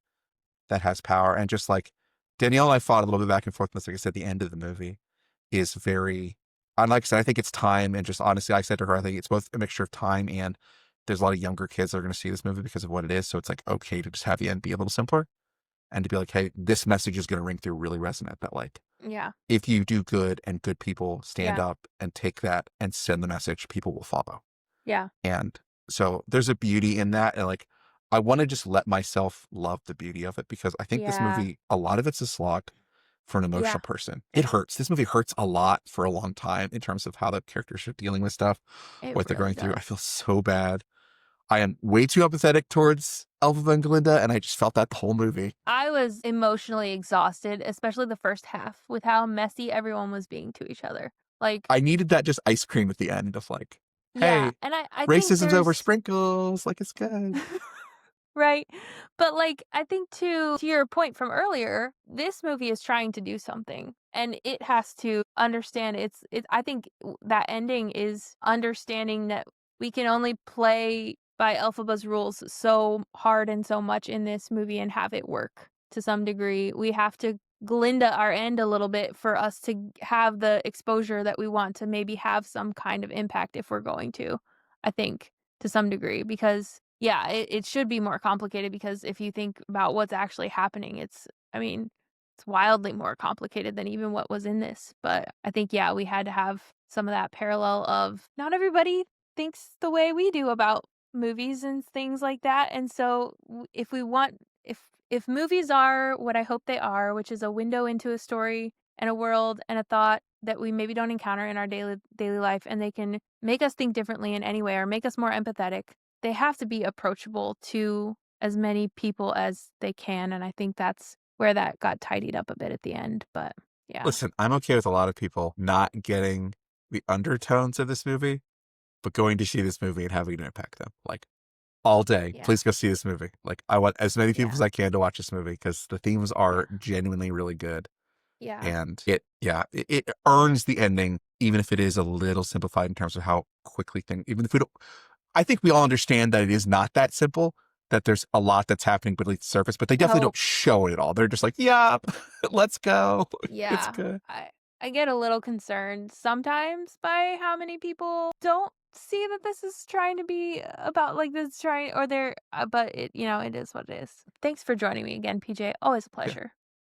[SPEAKER 2] that has power. And just like Danielle and I fought a little bit back and forth on this. Like I said, the end of the movie is very, and like I said, I think it's time. And just honestly, I said to her, I think it's both a mixture of time and there's a lot of younger kids that are going to see this movie because of what it is. So it's like, okay to just have the end be a little simpler and to be like, hey, this message is going to ring through really resonant that like,
[SPEAKER 1] Yeah.
[SPEAKER 2] if you do good and good people stand
[SPEAKER 1] Yeah.
[SPEAKER 2] up and take that and send the message, people will follow.
[SPEAKER 1] Yeah.
[SPEAKER 2] And so there's a beauty in that. And like, I want to just let myself love the beauty of it because I think this
[SPEAKER 1] Yeah.
[SPEAKER 2] movie, a lot of it's a slog for an
[SPEAKER 1] Yeah.
[SPEAKER 2] emotional person. It hurts. This movie hurts a lot for a long time in terms of how the characters are dealing with stuff,
[SPEAKER 1] It
[SPEAKER 2] what they're
[SPEAKER 1] really
[SPEAKER 2] going through. I
[SPEAKER 1] does.
[SPEAKER 2] feel so bad. I am way too empathetic towards Elphaba and Glinda, and I just felt that the whole movie.
[SPEAKER 1] I was emotionally exhausted, especially the first half, with how messy everyone was being to each other. Like,
[SPEAKER 2] I needed that just ice cream at the end of like,
[SPEAKER 1] yeah,
[SPEAKER 2] hey,
[SPEAKER 1] and I think
[SPEAKER 2] racism's over
[SPEAKER 1] there's
[SPEAKER 2] sprinkles, like it's good.
[SPEAKER 1] right? But, like, I think to your point from earlier, this movie is trying to do something, and it has to understand I think that ending is understanding that we can only play by Elphaba's rules so hard and so much in this movie and have it work to some degree. We have to Glinda our end a little bit for us to have the exposure that we want to maybe have some kind of impact if we're going to, I think, to some degree, because yeah, it should be more complicated because if you think about what's actually happening, I mean, it's wildly more complicated than even what was in this. But I think, yeah, we had to have some of that parallel of not everybody thinks the way we do about movies and things like that. And so if we want, if movies are what I hope they are, which is a window into a story and a world and a thought that we maybe don't encounter in our daily life, and they can make us think differently in any way or make us more empathetic, they have to be approachable to as many people as they can, and I think that's where that got tidied up a bit at the end, but yeah.
[SPEAKER 2] Listen, I'm okay with a lot of people not getting the undertones of this movie, but going to see this movie and having it impact them. Like, all day,
[SPEAKER 1] Yeah.
[SPEAKER 2] please go see this movie. Like, I want as many people
[SPEAKER 1] Yeah.
[SPEAKER 2] as I can to watch this movie because the themes are
[SPEAKER 1] Yeah.
[SPEAKER 2] genuinely really good.
[SPEAKER 1] Yeah.
[SPEAKER 2] And it earns the ending, even if it is a little simplified in terms of how quickly things, even if we don't, I think we all understand that it is not that simple, that there's a lot that's happening beneath the surface, but they definitely
[SPEAKER 1] Oh,
[SPEAKER 2] don't show it at all. They're just like, yeah, let's go. It's
[SPEAKER 1] yeah.
[SPEAKER 2] good.
[SPEAKER 1] I get a little concerned sometimes by how many people don't see that this is trying to be about like this trying or they're but it it is what it is. Thanks for joining me again, PJ. Always a
[SPEAKER 2] Yeah.
[SPEAKER 1] pleasure.